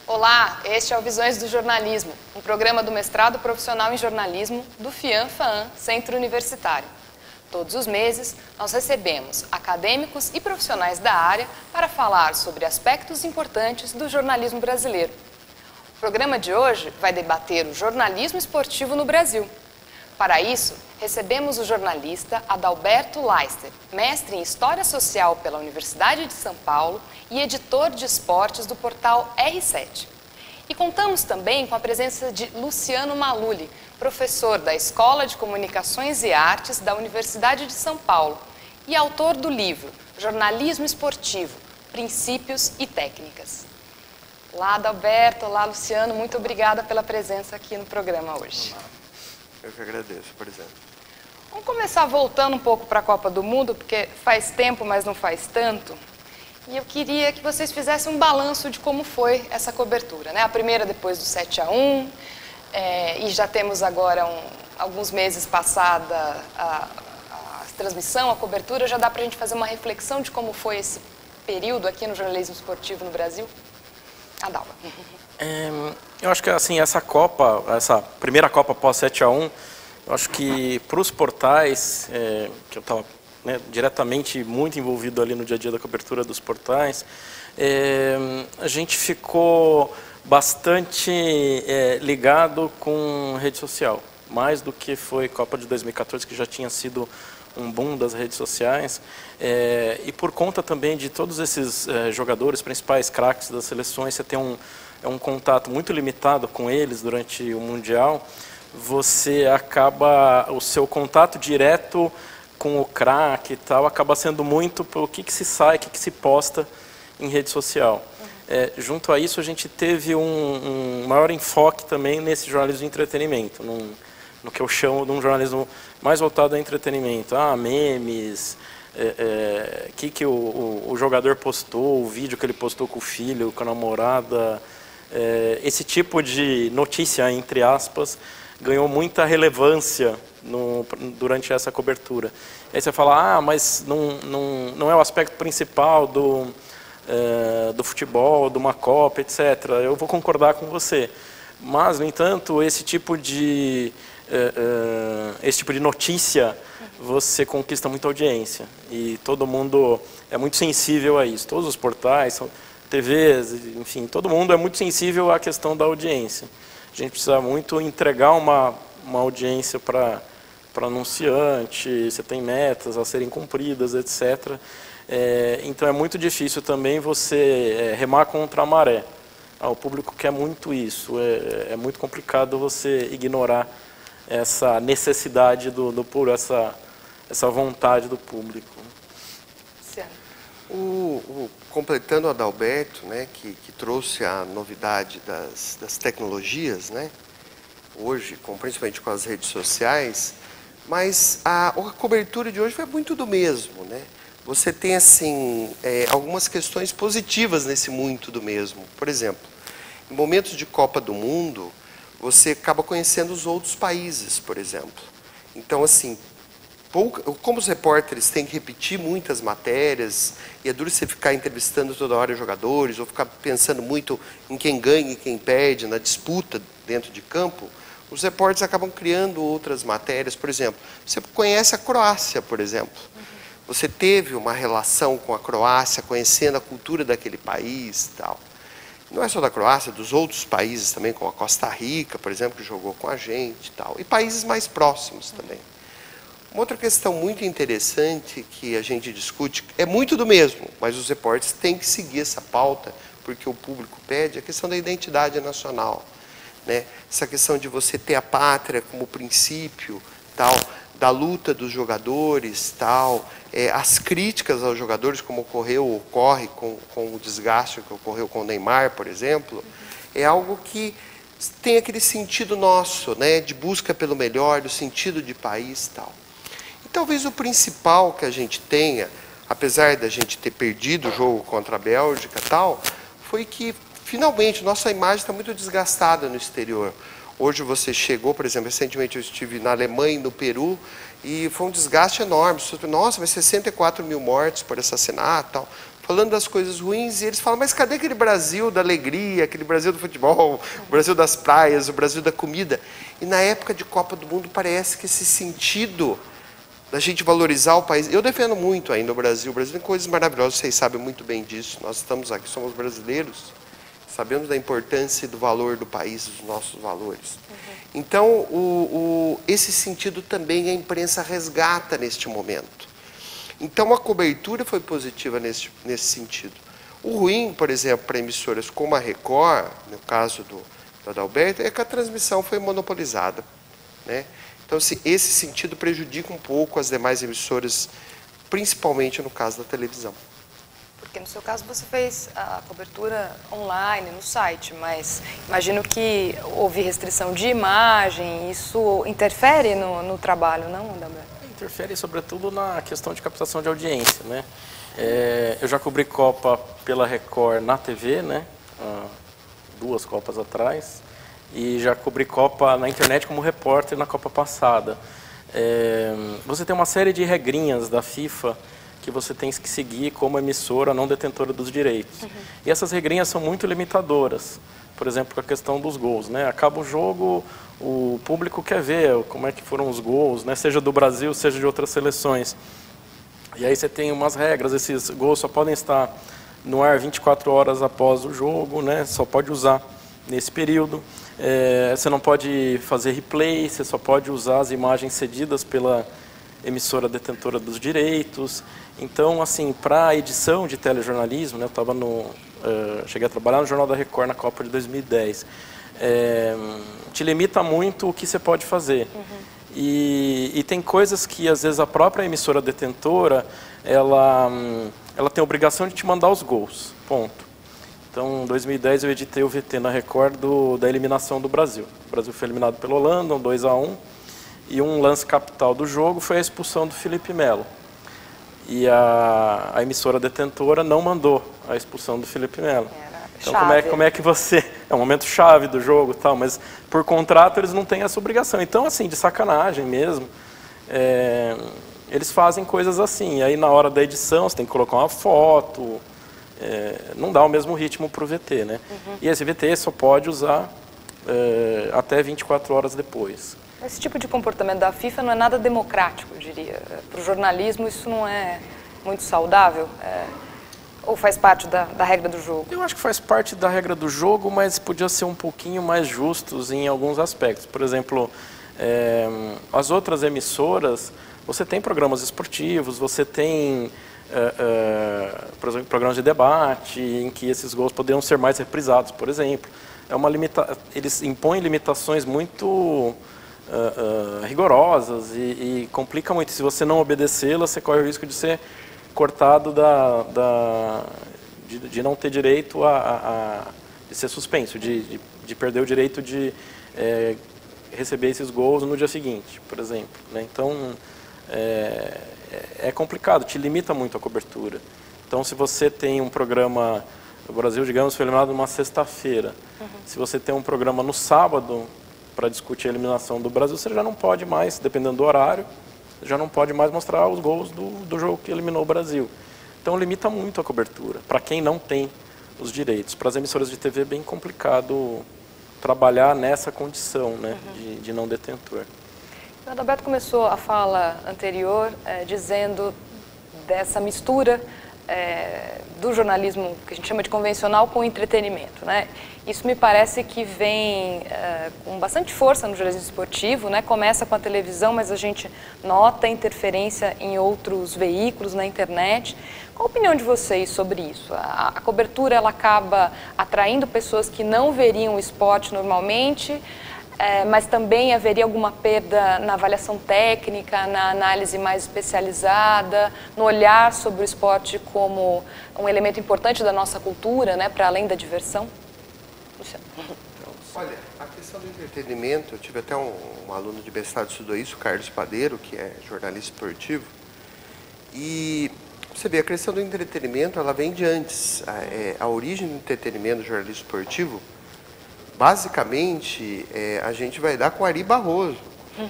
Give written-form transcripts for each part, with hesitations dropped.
Olá, este é o Visões do Jornalismo, um programa do mestrado profissional em jornalismo do FIAM-FAAM, Centro Universitário. Todos os meses, nós recebemos acadêmicos e profissionais da área para falar sobre aspectos importantes do jornalismo brasileiro. O programa de hoje vai debater o jornalismo esportivo no Brasil. Para isso, recebemos o jornalista Adalberto Leister, mestre em História Social pela Universidade de São Paulo e editor de esportes do portal R7. E contamos também com a presença de Luciano Maluli, professor da Escola de Comunicações e Artes da Universidade de São Paulo e autor do livro Jornalismo Esportivo, Princípios e Técnicas. Olá, Adalberto. Olá, Luciano. Muito obrigada pela presença aqui no programa hoje. Olá. Eu que agradeço, por exemplo. Vamos começar voltando um pouco para a Copa do Mundo, porque faz tempo, mas não faz tanto. E eu queria que vocês fizessem um balanço de como foi essa cobertura, né? A primeira depois do 7-1, e já temos agora alguns meses passada a transmissão, a cobertura. Já dá para a gente fazer uma reflexão de como foi esse período aqui no jornalismo esportivo no Brasil? Adalba. Eu acho que assim, essa primeira Copa pós 7-1, eu acho que para os portais, que eu estava diretamente muito envolvido ali no dia a dia da cobertura dos portais, a gente ficou bastante ligado com rede social, mais do que foi Copa de 2014, que já tinha sido um boom das redes sociais, e por conta também de todos esses jogadores, principais craques das seleções, você tem um contato muito limitado com eles durante o Mundial, você acaba, o seu contato direto com o craque e tal, acaba sendo muito pelo que se sai, o que se posta em rede social. Junto a isso, a gente teve um maior enfoque também nesse jornalismo de entretenimento, no que eu chamo de um jornalismo mais voltado ao entretenimento. Memes, que o jogador postou, o vídeo que ele postou com o filho, com a namorada, esse tipo de notícia, entre aspas, ganhou muita relevância durante essa cobertura. Aí você fala, mas não é o aspecto principal do futebol, de uma Copa, etc. Eu vou concordar com você. Mas, no entanto, esse tipo de notícia, você conquista muita audiência. E todo mundo é muito sensível a isso. Todos os portais, TVs, enfim, todo mundo é muito sensível à questão da audiência. A gente precisa muito entregar uma audiência para anunciante, você tem metas a serem cumpridas, etc. Então é muito difícil também você remar contra a maré. O público quer muito isso, é muito complicado você ignorar essa necessidade do público, essa vontade do público. Completando o Adalberto, né, que trouxe a novidade das tecnologias, né, hoje, principalmente com as redes sociais, mas a cobertura de hoje foi muito do mesmo, né? Você tem assim algumas questões positivas nesse muito do mesmo. Por exemplo, em momentos de Copa do Mundo, você acaba conhecendo os outros países, por exemplo. Então, assim, como os repórteres têm que repetir muitas matérias, e é duro você ficar entrevistando toda hora os jogadores, ou ficar pensando muito em quem ganha e quem perde, na disputa dentro de campo, os repórteres acabam criando outras matérias. Por exemplo, você conhece a Croácia, por exemplo. Você teve uma relação com a Croácia, conhecendo a cultura daquele país e tal. Não é só da Croácia, dos outros países também, como a Costa Rica, por exemplo, que jogou com a gente e tal. E países mais próximos também. Uma outra questão muito interessante que a gente discute, é muito do mesmo, mas os repórteres têm que seguir essa pauta, porque o público pede, a questão da identidade nacional, né? Essa questão de você ter a pátria como princípio, tal, da luta dos jogadores, tal, as críticas aos jogadores, como ocorre com o desgaste que ocorreu com o Neymar, por exemplo, é algo que tem aquele sentido nosso, né, de busca pelo melhor, do sentido de país, tal. E talvez o principal que a gente tenha, apesar da gente ter perdido o jogo contra a Bélgica, tal, foi que finalmente nossa imagem está muito desgastada no exterior. Hoje você chegou, por exemplo, recentemente eu estive na Alemanha e no Peru, e foi um desgaste enorme. Nossa, vai ser 64 mil mortes por assassinato, tal. falando das coisas ruins, e eles falam, mas cadê aquele Brasil da alegria, aquele Brasil do futebol, o Brasil das praias, o Brasil da comida? E na época de Copa do Mundo parece que esse sentido da gente valorizar o país... Eu defendo muito ainda o Brasil tem coisas maravilhosas, vocês sabem muito bem disso, nós estamos aqui, somos brasileiros, sabemos da importância e do valor do país, dos nossos valores. Então, esse sentido também a imprensa resgata neste momento. Então, a cobertura foi positiva nesse sentido. O ruim, por exemplo, para emissoras como a Record, no caso do Adalberto, é que a transmissão foi monopolizada, né? Então, assim, esse sentido prejudica um pouco as demais emissoras, principalmente no caso da televisão. Porque no seu caso você fez a cobertura online, no site, mas imagino que houve restrição de imagem, isso interfere no trabalho, não, Adalberto? Interfere sobretudo na questão de captação de audiência, né? Eu já cobri Copa pela Record na TV, né? 2 Copas atrás, e já cobri Copa na internet como repórter na Copa passada. Você tem uma série de regrinhas da FIFA que você tem que seguir como emissora não detentora dos direitos. E essas regrinhas são muito limitadoras. Por exemplo, a questão dos gols, né? Acaba o jogo, o público quer ver como é que foram os gols, né? Seja do Brasil, seja de outras seleções. E aí você tem umas regras, esses gols só podem estar no ar 24 horas após o jogo, né? Só pode usar nesse período. Você não pode fazer replay, você só pode usar as imagens cedidas pela emissora detentora dos direitos. Então, assim, para a edição de telejornalismo, né, eu cheguei a trabalhar no Jornal da Record na Copa de 2010, te limita muito o que você pode fazer. E tem coisas que, às vezes, a própria emissora detentora, ela tem a obrigação de te mandar os gols, ponto. Então, em 2010, eu editei o VT na Record da eliminação do Brasil. O Brasil foi eliminado pela Holanda, 2-1, e um lance capital do jogo foi a expulsão do Felipe Melo. E a emissora detentora não mandou a expulsão do Felipe Melo. Então, como é que você... É um momento chave do jogo e tal, mas por contrato eles não têm essa obrigação. Então, assim, de sacanagem mesmo, eles fazem coisas assim. E aí, na hora da edição, você tem que colocar uma foto, não dá o mesmo ritmo para o VT, né? E esse VT só pode usar até 24 horas depois. Esse tipo de comportamento da FIFA não é nada democrático, eu diria. Para o jornalismo isso não é muito saudável? Ou faz parte da regra do jogo? Eu acho que faz parte da regra do jogo, mas podia ser um pouquinho mais justos em alguns aspectos. Por exemplo, as outras emissoras, você tem programas esportivos, você tem, por exemplo, programas de debate, em que esses gols poderiam ser mais reprisados, por exemplo. Eles impõem limitações muito rigorosas e complica muito. Se você não obedecê-las, você corre o risco de ser cortado de não ter direito de ser suspenso, de perder o direito de receber esses gols no dia seguinte, por exemplo, né? Então, é complicado, te limita muito a cobertura. Então, se você tem um programa, o Brasil, digamos, foi eliminado numa sexta-feira, se você tem um programa no sábado para discutir a eliminação do Brasil, você já não pode mais, dependendo do horário, já não pode mais mostrar os gols do jogo que eliminou o Brasil. Então limita muito a cobertura, para quem não tem os direitos. Para as emissoras de TV é bem complicado trabalhar nessa condição, né, de não detentor. O Adalberto começou a fala anterior dizendo dessa mistura do jornalismo que a gente chama de convencional com o entretenimento, né? Isso me parece que vem com bastante força no jornalismo esportivo, né? Começa com a televisão, mas a gente nota a interferência em outros veículos, na internet. Qual a opinião de vocês sobre isso? A cobertura ela acaba atraindo pessoas que não veriam o esporte normalmente, mas também haveria alguma perda na avaliação técnica, na análise mais especializada, no olhar sobre o esporte como um elemento importante da nossa cultura, né, para além da diversão? Luciano. Olha, a questão do entretenimento, eu tive até um aluno de mestrado que estudou isso, Carlos Padeiro, que é jornalista esportivo, e você vê, a questão do entretenimento, ela vem de antes. A origem do entretenimento do jornalismo esportivo, basicamente, a gente vai dar com o Ari Barroso,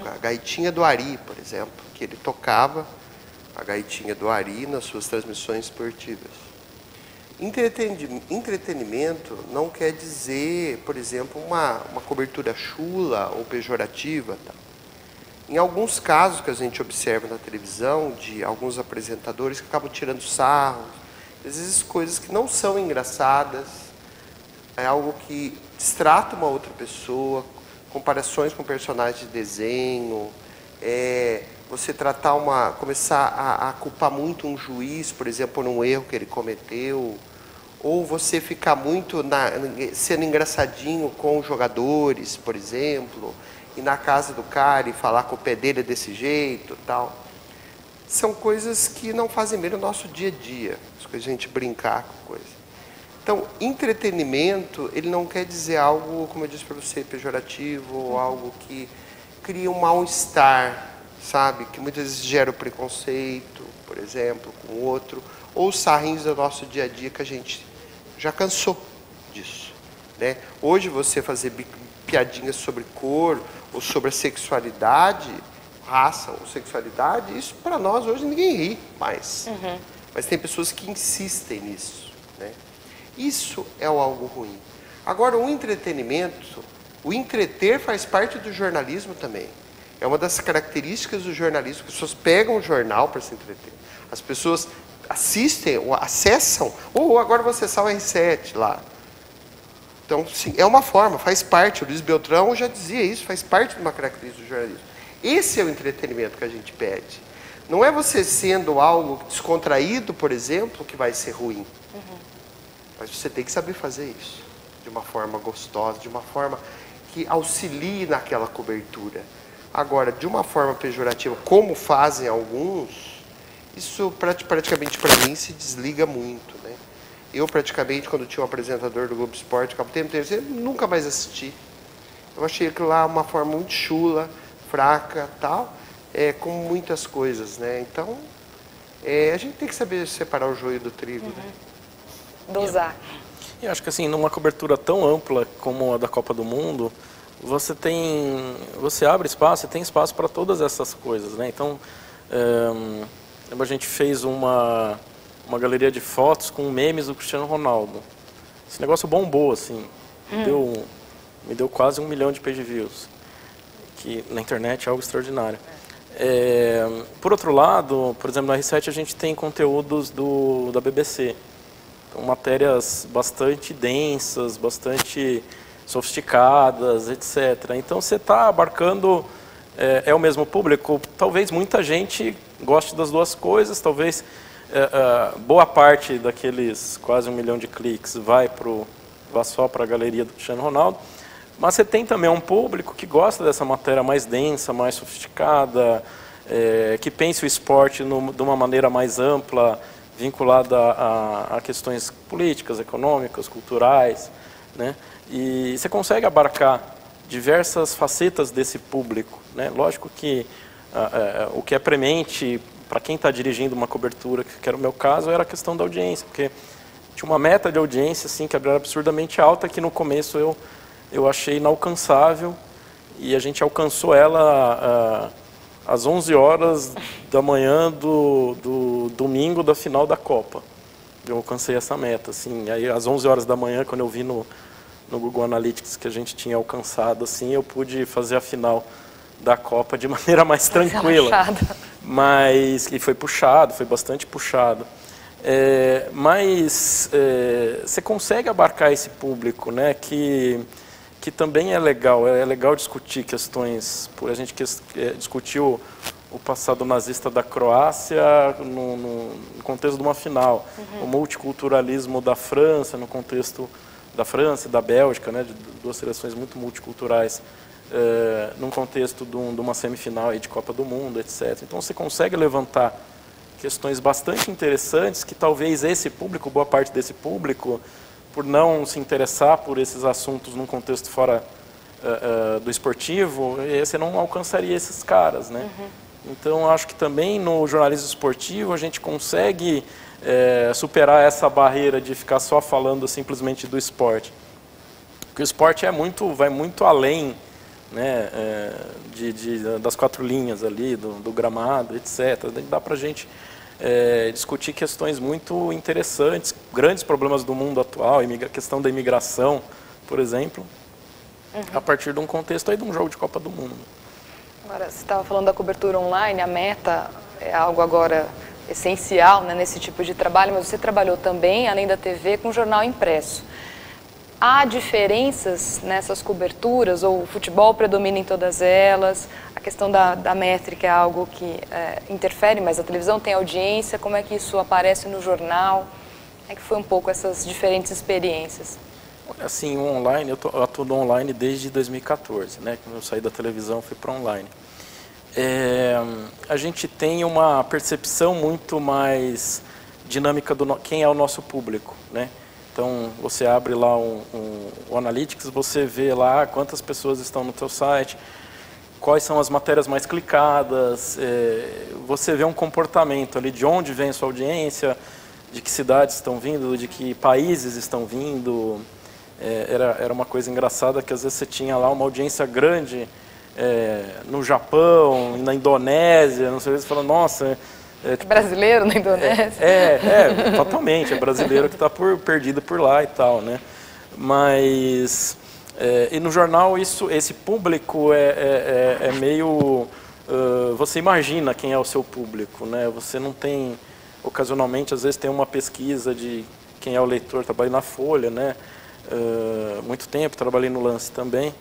a gaitinha do Ari, por exemplo, que ele tocava a gaitinha do Ari nas suas transmissões esportivas. Entretenimento não quer dizer, por exemplo, uma cobertura chula ou pejorativa. Tá? Em alguns casos que a gente observa na televisão, de alguns apresentadores que acabam tirando sarro, às vezes coisas que não são engraçadas, é algo que distrata uma outra pessoa, comparações com personagens de desenho, você começar a culpar muito um juiz, por exemplo, por um erro que ele cometeu, ou você ficar muito sendo engraçadinho com os jogadores, por exemplo, ir na casa do cara e falar que o pé dele é desse jeito, tal. São coisas que não fazem bem no nosso dia a dia, as coisas a gente brincar com coisas. Então, entretenimento, ele não quer dizer algo, como eu disse para você, pejorativo, ou algo que cria um mal-estar, sabe? Que muitas vezes gera o preconceito, por exemplo, com o outro, ou os sarrinhos do nosso dia a dia que a gente já cansou disso, né? Hoje você fazer piadinhas sobre cor, ou sobre a sexualidade, raça ou sexualidade, isso para nós hoje ninguém ri mais. Mas tem pessoas que insistem nisso, né? Isso é algo ruim. Agora, o entretenimento, o entreter faz parte do jornalismo também. É uma das características do jornalismo. As pessoas pegam o jornal para se entreter. As pessoas assistem ou acessam, ou agora vou acessar o R7 lá. Então, sim, é uma forma, faz parte. O Luiz Beltrão já dizia isso, faz parte de uma característica do jornalismo. Esse é o entretenimento que a gente pede. Não é você sendo algo descontraído, por exemplo, que vai ser ruim. Mas você tem que saber fazer isso de uma forma gostosa, de uma forma que auxilie naquela cobertura. Agora, de uma forma pejorativa, como fazem alguns, isso praticamente para mim se desliga muito, né? Eu praticamente, quando tinha um apresentador do Globo Esporte, o tempo inteiro, eu nunca mais assisti. Eu achei aquilo lá uma forma muito chula, fraca, tal, como muitas coisas, né? Então, a gente tem que saber separar o joio do trigo, né? Dosar. E acho que assim, numa cobertura tão ampla como a da Copa do Mundo, você abre espaço, você tem espaço para todas essas coisas, né? Então, a gente fez uma galeria de fotos com memes do Cristiano Ronaldo. Esse negócio bombou, assim, me deu quase 1 milhão de page views, que na internet é algo extraordinário. Por outro lado, por exemplo, no R7 a gente tem conteúdos da BBC. Então, matérias bastante densas, bastante sofisticadas, etc. Então, você está abarcando, o mesmo público. Talvez muita gente goste das duas coisas, talvez boa parte daqueles quase 1 milhão de cliques vá só para a galeria do Cristiano Ronaldo. Mas você tem também um público que gosta dessa matéria mais densa, mais sofisticada, que pense o esporte de uma maneira mais ampla, vinculada a questões políticas, econômicas, culturais, né? E você consegue abarcar diversas facetas desse público, né? Lógico que o que é premente para quem está dirigindo uma cobertura, que era o meu caso, era a questão da audiência, porque tinha uma meta de audiência assim, que era absurdamente alta, que no começo eu achei inalcançável, e a gente alcançou ela às 11 horas da manhã do domingo da final da Copa. Eu alcancei essa meta, assim. Aí às 11 horas da manhã, quando eu vi no Google Analytics que a gente tinha alcançado, assim, eu pude fazer a final da Copa de maneira mais tranquila. Mas e foi puxado, foi bastante puxado. Mas você consegue abarcar esse público, né? Que também é legal discutir questões, a gente discutiu o passado nazista da Croácia no contexto de uma final, o multiculturalismo da França, no contexto da França e da Bélgica, né, de duas seleções muito multiculturais, num contexto de uma semifinal aí de Copa do Mundo, etc. Então você consegue levantar questões bastante interessantes que talvez esse público, boa parte desse público, por não se interessar por esses assuntos num contexto fora do esportivo, você não alcançaria esses caras, né? Então, acho que também no jornalismo esportivo a gente consegue superar essa barreira de ficar só falando simplesmente do esporte. Porque o esporte vai muito além, né, das 4 linhas ali, do gramado, etc. Dá para a gente discutir questões muito interessantes, grandes problemas do mundo atual, a questão da imigração, por exemplo, a partir de um contexto aí de um jogo de Copa do Mundo. Agora, você estava falando da cobertura online, a Meta é algo agora essencial, né, nesse tipo de trabalho, mas você trabalhou também, além da TV, com jornal impresso. Há diferenças nessas coberturas, ou o futebol predomina em todas elas? A questão da métrica é algo que interfere, mas a televisão tem audiência, como é que isso aparece no jornal? Como é que foi um pouco essas diferentes experiências? Assim, o online, eu atuo no online desde 2014, né? Quando eu saí da televisão, fui para online. A gente tem uma percepção muito mais dinâmica quem é o nosso público, né? Então, você abre lá o Analytics, você vê lá quantas pessoas estão no teu site, quais são as matérias mais clicadas, você vê um comportamento ali de onde vem a sua audiência, de que cidades estão vindo, de que países estão vindo. Era uma coisa engraçada que às vezes você tinha lá uma audiência grande no Japão, na Indonésia, não sei, você fala, nossa... Tipo, brasileiro na Indonésia? Totalmente, é brasileiro que está perdido por lá e tal, né? Mas, e no jornal, esse público é meio... você imagina quem é o seu público, né? Você não tem, ocasionalmente, às vezes tem uma pesquisa de quem é o leitor, trabalhei na Folha, né? Muito tempo, trabalhei no Lance também.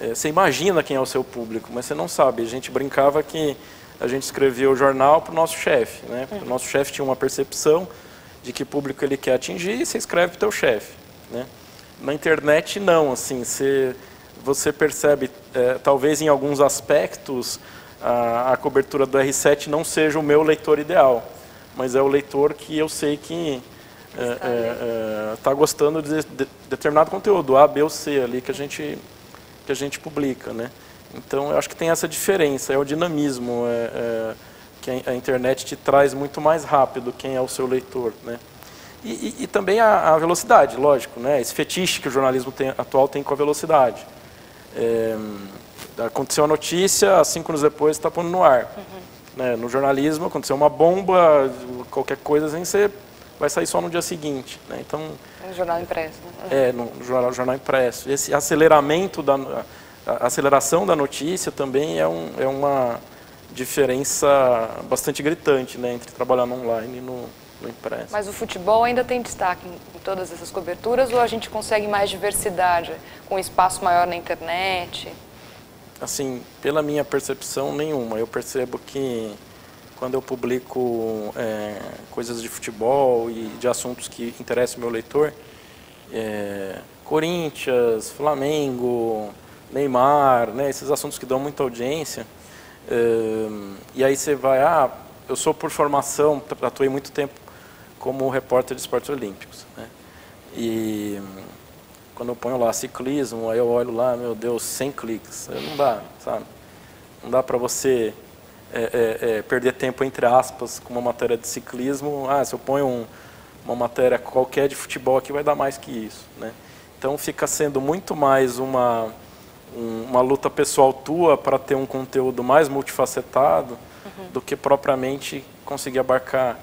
Você imagina quem é o seu público, mas você não sabe. A gente brincava que a gente escrevia o jornal para o nosso chefe, né? O nosso chefe tinha uma percepção de que público ele quer atingir e você escreve para o teu chefe, né? Na internet, não. Assim, você percebe, talvez em alguns aspectos, a cobertura do R7 não seja o meu leitor ideal, mas é o leitor que eu sei que está gostando de determinado conteúdo, A, B ou C, ali que a gente publica, né? Então, eu acho que tem essa diferença, é o dinamismo, que a internet te traz muito mais rápido quem é o seu leitor, né? E também a velocidade, lógico, né? Esse fetiche que o jornalismo atual tem com a velocidade. Aconteceu a notícia, 5 anos depois está pondo no ar. Né? No jornalismo, aconteceu uma bomba, qualquer coisa assim, você vai sair só no dia seguinte, né? Então, no jornal impresso. Né? No jornal impresso. Esse aceleramento a aceleração da notícia também é uma diferença bastante gritante, né, entre trabalhar no online e no impresso. Mas o futebol ainda tem destaque em todas essas coberturas, ou a gente consegue mais diversidade, com um espaço maior na internet? Assim, pela minha percepção, nenhuma. Eu percebo que quando eu publico coisas de futebol e de assuntos que interessam o meu leitor, Corinthians, Flamengo, Neymar, né, esses assuntos que dão muita audiência, e aí você vai, eu sou por formação, atuei muito tempo como repórter de esportes olímpicos, né, e quando eu ponho lá ciclismo, aí eu olho lá, meu Deus, 100 cliques, não dá, sabe, não dá para você perder tempo, entre aspas, com uma matéria de ciclismo, se eu ponho uma matéria qualquer de futebol aqui vai dar mais que isso, né, então fica sendo muito mais uma luta pessoal tua para ter um conteúdo mais multifacetado do que propriamente conseguir abarcar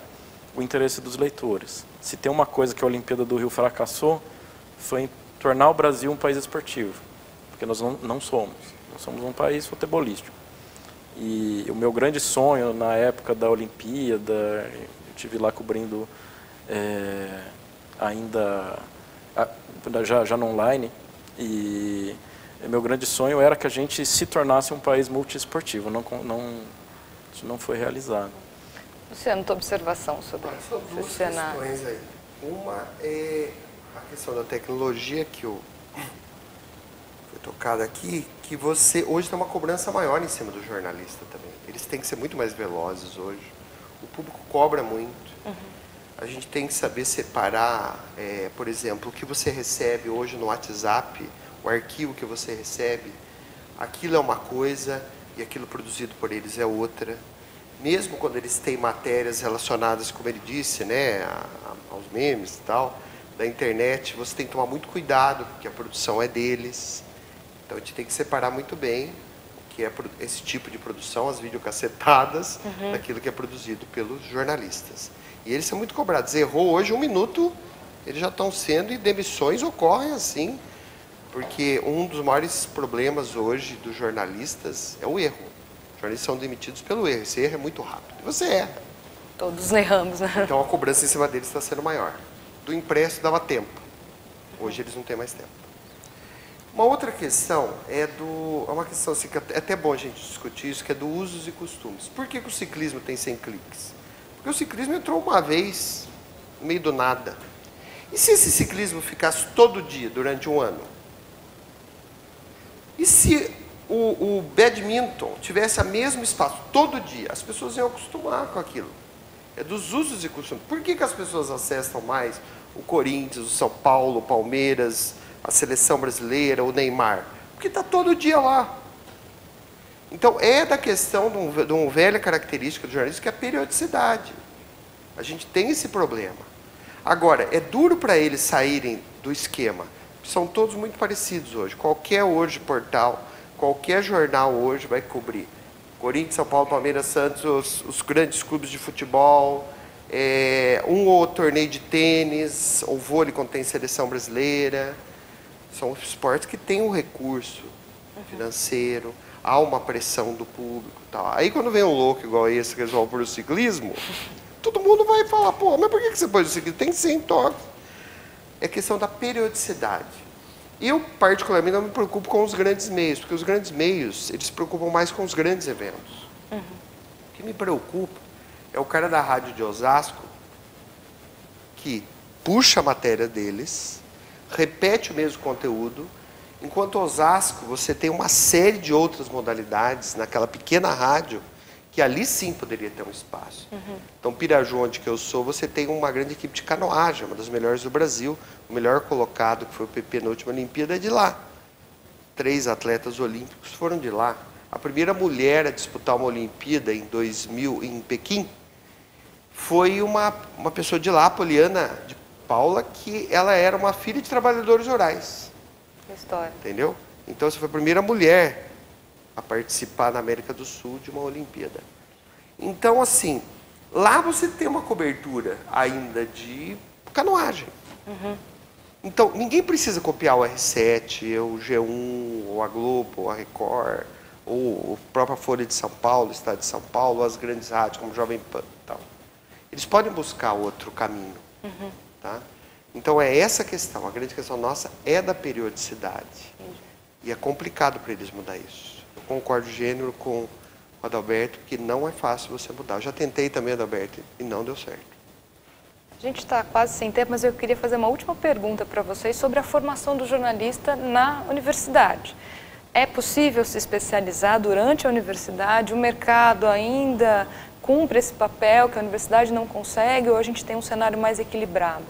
o interesse dos leitores. Se tem uma coisa que a Olimpíada do Rio fracassou, foi em tornar o Brasil um país esportivo, porque nós não somos. Nós somos um país futebolístico. E o meu grande sonho na época da Olimpíada, eu estive lá cobrindo ainda já no online, e meu grande sonho era que a gente se tornasse um país multiesportivo. Isso não foi realizado. Luciano, tua observação sobre duas esse cenário? questões aí. Uma é a questão da tecnologia que foi tocada aqui, que você hoje tem uma cobrança maior em cima do jornalista também. Eles têm que ser muito mais velozes hoje. O público cobra muito. A gente tem que saber separar, por exemplo, o que você recebe hoje no WhatsApp, o arquivo que você recebe, aquilo é uma coisa e aquilo produzido por eles é outra. Mesmo quando eles têm matérias relacionadas, como ele disse, né, aos memes e tal, da internet, você tem que tomar muito cuidado, porque a produção é deles. Então a gente tem que separar muito bem o que é esse tipo de produção, as videocassetadas, daquilo que é produzido pelos jornalistas. E eles são muito cobrados. Errou hoje 1 minuto, eles já estão sendo, e demissões ocorrem assim, porque um dos maiores problemas hoje dos jornalistas é o erro. Os jornalistas são demitidos pelo erro. Esse erro é muito rápido. E você erra. Todos erramos, né? Então a cobrança em cima deles está sendo maior. Do impresso dava tempo. Hoje eles não têm mais tempo. Uma outra questão é uma questão assim, que é até bom a gente discutir isso, que é do usos e costumes. Por que o ciclismo tem 100 cliques? Porque o ciclismo entrou uma vez, no meio do nada. E se esse ciclismo ficasse todo dia, durante um ano? E se o badminton tivesse o mesmo espaço todo dia? As pessoas iam acostumar com aquilo. É dos usos e costumes. Por que as pessoas acessam mais o Corinthians, o São Paulo, o Palmeiras, a seleção brasileira, o Neymar? Porque está todo dia lá. Então, é da questão de uma velha característica do jornalismo, que é a periodicidade. A gente tem esse problema. Agora, é duro para eles saírem do esquema. São todos muito parecidos hoje. Qualquer hoje portal, qualquer jornal hoje vai cobrir Corinthians, São Paulo, Palmeiras, Santos, os grandes clubes de futebol, um ou outro torneio de tênis, ou vôlei quando tem seleção brasileira. São esportes que têm um recurso financeiro, há uma pressão do público. Tal. Aí quando vem um louco igual esse que eles vão para o ciclismo, todo mundo vai falar, pô, mas por que você pôs o ciclismo? Tem 100 toques. É questão da periodicidade. Eu, particularmente, não me preocupo com os grandes meios, porque os grandes meios, eles se preocupam mais com os grandes eventos. O que me preocupa é o cara da rádio de Osasco, que puxa a matéria deles, repete o mesmo conteúdo, enquanto Osasco, você tem uma série de outras modalidades naquela pequena rádio, que ali sim poderia ter um espaço. Então, Piraju, onde que eu sou, você tem uma grande equipe de canoagem, uma das melhores do Brasil. O melhor colocado, que foi o PP na última Olimpíada, é de lá. 3 atletas olímpicos foram de lá. A primeira mulher a disputar uma Olimpíada em 2000, em Pequim, foi uma pessoa de lá, Poliana de Paula, que ela era uma filha de trabalhadores rurais. Que história. Entendeu? Então, essa foi a primeira mulher a participar na América do Sul de uma Olimpíada. Então, assim, lá você tem uma cobertura ainda de canoagem. Então, ninguém precisa copiar o R7, o G1, ou a Globo, ou a Record, ou a própria Folha de São Paulo, o Estado de São Paulo, ou as grandes rádios, como Jovem Pan. Tal. Eles podem buscar outro caminho. Tá? Então, é essa questão. A grande questão nossa é da periodicidade. E é complicado para eles mudar isso. Eu concordo gênero com o Adalberto, que não é fácil você mudar. Eu já tentei também, Adalberto, e não deu certo. A gente está quase sem tempo, mas eu queria fazer uma última pergunta para vocês sobre a formação do jornalista na universidade. É possível se especializar durante a universidade? O mercado ainda cumpre esse papel que a universidade não consegue, ou a gente tem um cenário mais equilibrado?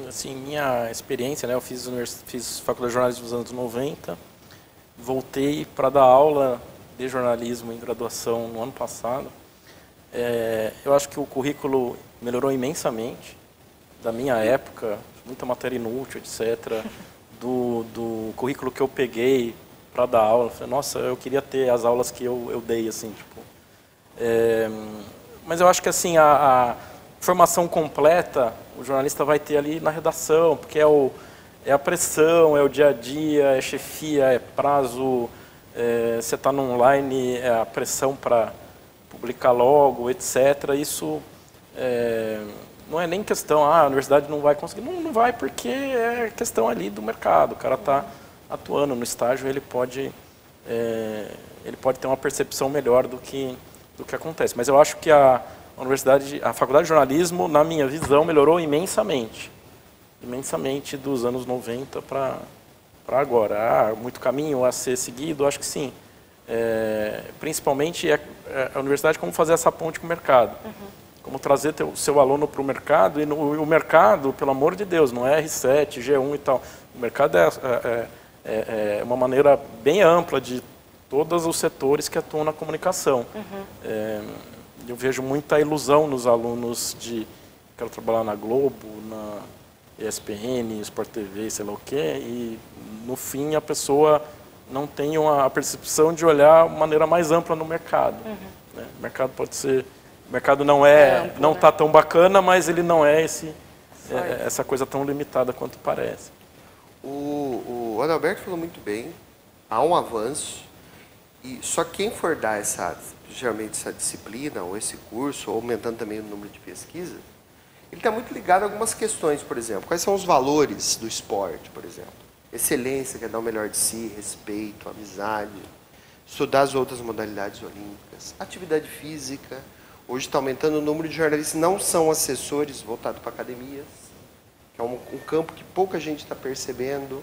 Assim, minha experiência, né, eu fiz faculdade de jornalismo nos anos 90, voltei para dar aula de jornalismo em graduação no ano passado. Eu acho que o currículo melhorou imensamente da minha época, muita matéria inútil, etc. Do currículo que eu peguei para dar aula. Falei, nossa, eu queria ter as aulas que eu dei, assim, tipo. Mas eu acho que assim a formação completa o jornalista vai ter ali na redação, porque é a pressão, é o dia a dia, é chefia, é prazo, você está no online, é a pressão para publicar logo, etc. Isso não é nem questão, a universidade não vai conseguir. Não vai porque é questão ali do mercado. O cara está atuando no estágio, ele pode ter uma percepção melhor do que acontece. Mas eu acho que a faculdade de jornalismo, na minha visão, melhorou imensamente dos anos 90 para agora. Há muito caminho a ser seguido, acho que sim. Principalmente a universidade, como fazer essa ponte com o mercado. Como trazer o seu aluno para o mercado, e o mercado, pelo amor de Deus, não é R7, G1 e tal. O mercado é uma maneira bem ampla de todos os setores que atuam na comunicação. Eu vejo muita ilusão nos alunos de quero trabalhar na Globo, na ESPN, Sport TV, sei lá o quê, e no fim a pessoa não tenham a percepção de olhar de maneira mais ampla no mercado. Né? O mercado pode ser... O mercado não amplo, não né? está tão bacana, mas ele não é essa coisa tão limitada quanto parece. O Adalberto falou muito bem, há um avanço, e só quem for dar geralmente essa disciplina, ou esse curso, ou aumentando também o número de pesquisas, ele está muito ligado a algumas questões, por exemplo. Quais são os valores do esporte, por exemplo? Excelência, que é dar o melhor de si, respeito, amizade, estudar as outras modalidades olímpicas, atividade física. Hoje está aumentando o número de jornalistas que não são assessores voltados para academias, que é um campo que pouca gente está percebendo,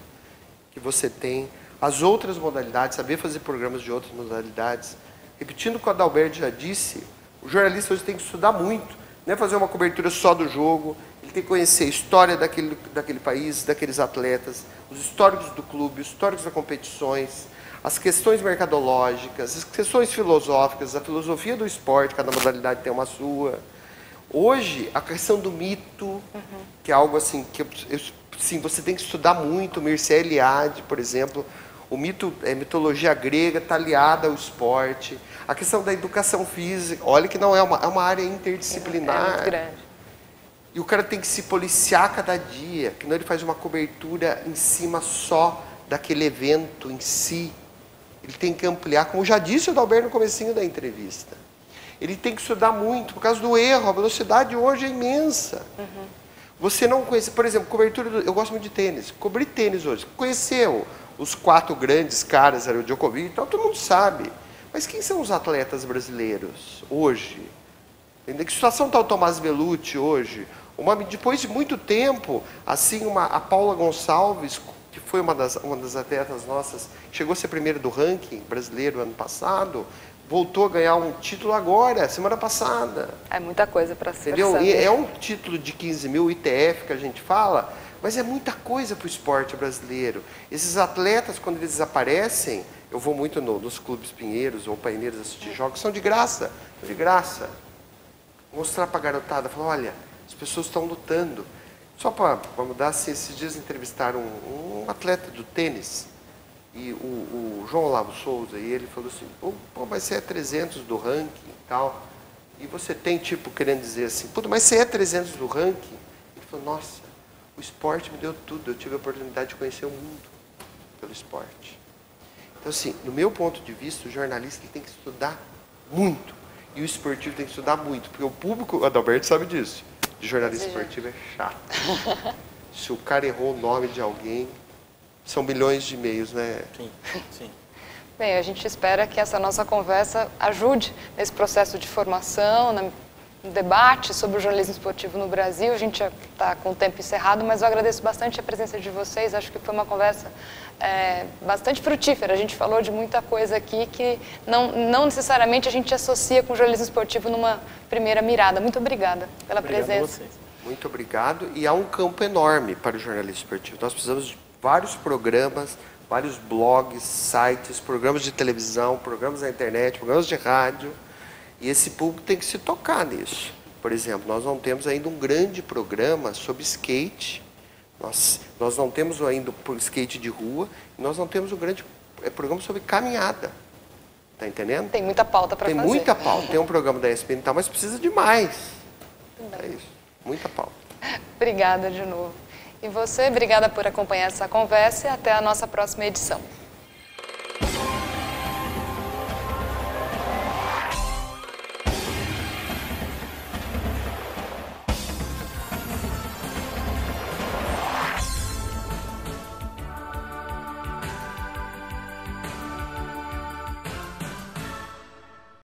que você tem. As outras modalidades, saber fazer programas de outras modalidades. Repetindo o que o Adalberto já disse, o jornalista hoje tem que estudar muito. Não é fazer uma cobertura só do jogo, ele tem que conhecer a história daquele país, daqueles atletas, os históricos do clube, os históricos das competições, as questões mercadológicas, as questões filosóficas, a filosofia do esporte, cada modalidade tem uma sua. Hoje, a questão do mito, que é algo assim, que sim, você tem que estudar muito, Mircea Eliade, por exemplo, o mito, mitologia grega está aliada ao esporte. A questão da educação física, olha que não é uma área interdisciplinar. É muito grande. E o cara tem que se policiar cada dia, que não ele faz uma cobertura em cima só daquele evento em si. Ele tem que ampliar, como já disse o Adalberto no comecinho da entrevista. Ele tem que estudar muito, por causa do erro, a velocidade hoje é imensa. Você não conhece, por exemplo, cobertura, eu gosto muito de tênis, cobri tênis hoje, conheceu os 4 grandes caras, era o Djokovic e tal, todo mundo sabe. Mas quem são os atletas brasileiros hoje? Em que situação está o Tomás Bellucci hoje? Depois de muito tempo, assim, a Paula Gonçalves, que foi uma das atletas nossas, chegou a ser primeira do ranking brasileiro ano passado, voltou a ganhar um título agora, semana passada. É muita coisa para ser. Entendeu? E é um título de 15 mil ITF que a gente fala, mas é muita coisa para o esporte brasileiro. Esses atletas, quando eles aparecem, eu vou muito nos clubes pinheiros ou paineiros assistir jogos, são de graça, de graça. Mostrar para a garotada, falar, olha, as pessoas estão lutando. Só para mudar, assim, esses dias entrevistaram um atleta do tênis, e o João Olavo Souza, e ele falou assim, pô, mas você é 300 do ranking e tal, e você tem, tipo, querendo dizer assim, puta, mas você é 300 do ranking? Ele falou, nossa, o esporte me deu tudo, eu tive a oportunidade de conhecer o mundo pelo esporte. Então, assim, no meu ponto de vista, o jornalista ele tem que estudar muito, e o esportivo tem que estudar muito, porque o público, o Adalberto sabe disso, de jornalista esportivo é chato. Se o cara errou o nome de alguém, são milhões de e-mails, né? Sim, sim. Bem, a gente espera que essa nossa conversa ajude nesse processo de formação, no debate sobre o jornalismo esportivo no Brasil. A gente já está com o tempo encerrado, mas eu agradeço bastante a presença de vocês. Acho que foi uma conversa bastante frutífera. A gente falou de muita coisa aqui que não necessariamente a gente associa com o jornalismo esportivo numa primeira mirada. Muito obrigada pela presença. Obrigado a vocês. Muito obrigado. E há um campo enorme para o jornalismo esportivo. Nós precisamos de vários programas, vários blogs, sites, programas de televisão, programas na internet, programas de rádio. E esse público tem que se tocar nisso. Por exemplo, nós não temos ainda um grande programa sobre skate. Nós não temos ainda o skate de rua. Nós não temos um grande programa sobre caminhada. Está entendendo? Tem muita pauta para fazer. Tem muita pauta. Tem um programa da ESPN e tal, mas precisa de mais. É isso. Muita pauta. Obrigada de novo. E você, obrigada por acompanhar essa conversa e até a nossa próxima edição.